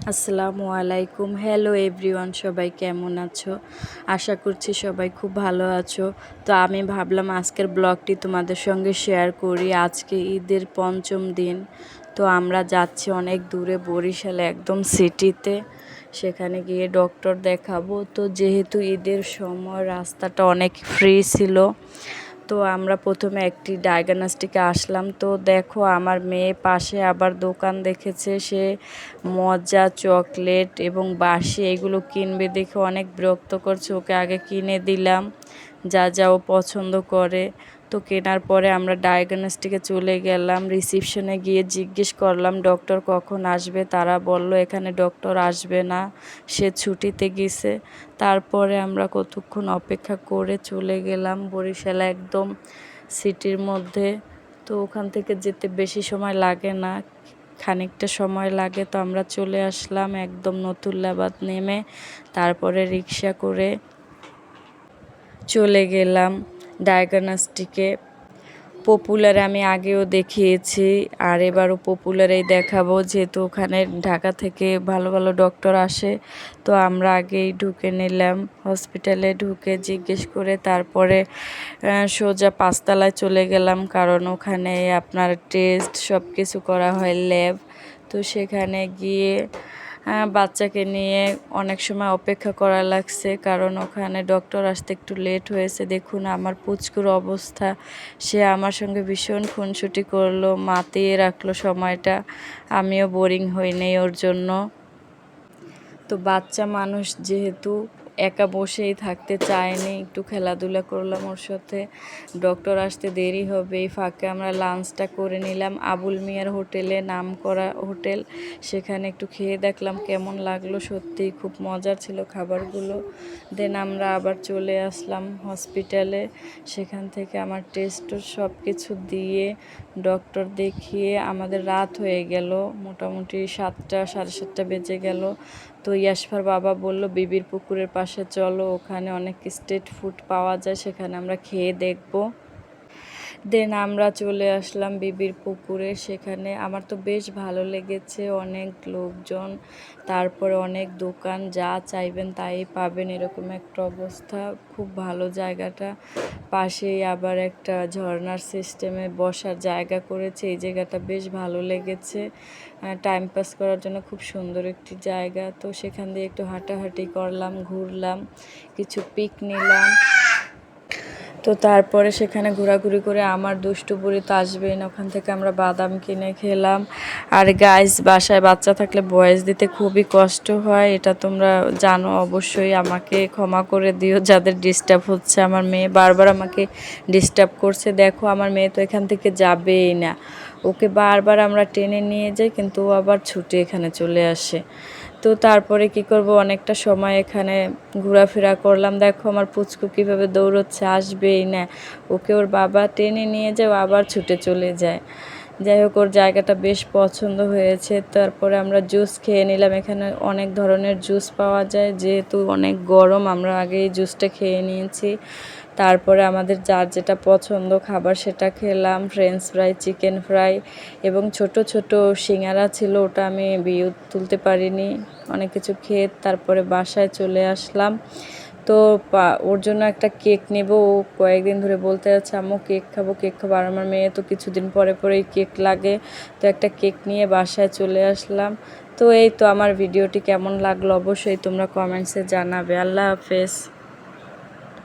আসসালামু আলাইকুম। Hello everyone, সবাই কেমন আছো? আশা করছি সবাই খুব ভালো আছো। তো আমি ভাবলাম আজকের ব্লগটি তোমাদের সঙ্গে শেয়ার করি। আজকে ঈদের পঞ্চম দিন। তো আমরা যাচ্ছি অনেক দূরে, বরিশালে একদম সিটিতে। সেখানে গিয়ে ডক্টর দেখাবো। তো যেহেতু ঈদের সময় রাস্তাটা অনেক ফ্রি ছিল, তো আমরা প্রথমে একটি ডায়াগনস্টিকে আসলাম। তো দেখো আমার মেয়ে পাশে আবার দোকান দেখেছে, সে মজা চকলেট এবং বাসি এগুলো কিনবে দেখে অনেক বিরক্ত করছে। ওকে আগে কিনে দিলাম যা যা ও পছন্দ করে। তো কেনার পরে আমরা ডায়াগনস্টিকে চলে গেলাম। রিসিপশনে গিয়ে জিজ্ঞেস করলাম ডক্টর কখন আসবে। তারা বলল এখানে ডক্টর আসবে না, সে ছুটিতে গেছে। তারপরে আমরা কতক্ষণ অপেক্ষা করে চলে গেলাম বরিশালে, একদম সিটির মধ্যে। তো ওখান থেকে যেতে বেশি সময় লাগে না, খানিকটা সময় লাগে। তো আমরা চলে আসলাম একদম নতুল্লাবাদ নেমে, তারপরে রিক্সা করে চলে গেলাম ডায়াগনস্টিকে। পপুলারে আমি আগেও দেখিয়েছি, আর এবারও পপুলারেই দেখাবো, যেহেতু ওখানে ঢাকা থেকে ভালো ভালো ডক্টর আসে। তো আমরা আগেই ঢুকে নিলাম হসপিটালে। ঢুকে জিজ্ঞেস করে তারপরে সোজা পাঁচতলায় চলে গেলাম, কারণ ওখানে আপনার টেস্ট সব কিছু করা হয়, ল্যাব। তো সেখানে গিয়ে বাচ্চাকে নিয়ে অনেক সময় অপেক্ষা করা লাগছে, কারণ ওখানে ডক্টর আসতে একটু লেট হয়েছে। দেখুন আমার পুচকুর অবস্থা, সে আমার সঙ্গে ভীষণ খুনসুটি করলো, মাতিয়ে রাখলো সময়টা। আমিও বোরিং হইনি ওর জন্য। তো বাচ্চা মানুষ যেহেতু একা বসেই থাকতে চায়নি, একটু খেলাধুলা করলাম ওর সাথে। ডক্টর আসতে দেরি হবে, এই ফাঁকে আমরা লাঞ্চটা করে নিলাম আবুল মিয়ার হোটেলে, নাম করা হোটেল। সেখানে একটু খেয়ে দেখলাম কেমন লাগলো, সত্যিই খুব মজার ছিল খাবারগুলো। দেন আমরা আবার চলে আসলাম হসপিটালে। সেখান থেকে আমার টেস্ট সব কিছু দিয়ে ডক্টর দেখিয়ে আমাদের রাত হয়ে গেল, মোটামুটি 7টা সাড়ে 7টা বেজে গেল। তো ইয়াসফার বাবা বলল বিবির পুকুরের পাশে চলো, ওখানে অনেক স্ট্রিট ফুড পাওয়া যায়, সেখানে আমরা খেয়ে দেখব। দেন আমরা চলে আসলাম বিবির পুকুরে। সেখানে আমার তো বেশ ভালো লেগেছে, অনেক লোকজন, তারপরে অনেক দোকান, যা চাইবেন তাই পাবেন, এরকম একটা অবস্থা। খুব ভালো জায়গাটা। পাশেই আবার একটা ঝর্ণার সিস্টেমে বসার জায়গা করেছে, এই জায়গাটা বেশ ভালো লেগেছে। টাইম পাস করার জন্য খুব সুন্দর একটি জায়গা। তো সেখান দিয়ে একটু হাঁটাহাঁটি করলাম, ঘুরলাম, কিছু পিক নিলাম। তো তারপরে সেখানে ঘোরাঘুরি করে আমার দুষ্টু বুড়ি তো আসবেই না, ওখান থেকে আমরা বাদাম কিনে খেলাম। আর গাইস, বাসায় বাচ্চা থাকলে ভয়েস দিতে খুবই কষ্ট হয়, এটা তোমরা জানো অবশ্যই। আমাকে ক্ষমা করে দিও যাদের ডিস্টার্ব হচ্ছে। আমার মেয়ে বারবার আমাকে ডিস্টার্ব করছে। দেখো আমার মেয়ে তো এখান থেকে যাবেই না, ওকে বারবার আমরা টেনে নিয়ে যাই, কিন্তু ও আবার ছুটে এখানে চলে আসে। তো তারপরে কি করব, অনেকটা সময় এখানে ঘোরাফেরা করলাম। দেখো আমার পুচকু কীভাবে দৌড়চ্ছে, আসবেই না, ওকে ওর বাবা টেনে নিয়ে যায়, আবার ছুটে চলে যায়। যাই হোক, ওর জায়গাটা বেশ পছন্দ হয়েছে। তারপরে আমরা জুস খেয়ে নিলাম, এখানে অনেক ধরনের জুস পাওয়া যায়, যেহেতু অনেক গরম আমরা আগে এই জুসটা খেয়ে নিয়েছি। তারপরে আমাদের যার যেটা পছন্দ খাবার সেটা খেলাম, ফ্রেঞ্চ ফ্রাই, চিকেন ফ্রাই এবং ছোট ছোট সিঙ্গারা ছিল, ওটা আমি ভিডিও তুলতে পারিনি। অনেক কিছু খেয়ে তারপরে বাসায় চলে আসলাম। তো ওর জন্য একটা কেক নেব, ও কয়েকদিন ধরে বলতে যাচ্ছে আম্মু কেক খাবো কেক খাবো, আর আমার মেয়ে তো কিছুদিন পরে পরেই কেক লাগে। তো একটা কেক নিয়ে বাসায় চলে আসলাম। তো এই তো আমার ভিডিওটি কেমন লাগলো অবশ্যই তোমরা কমেন্টসে জানাবে। আল্লাহ হাফেজ।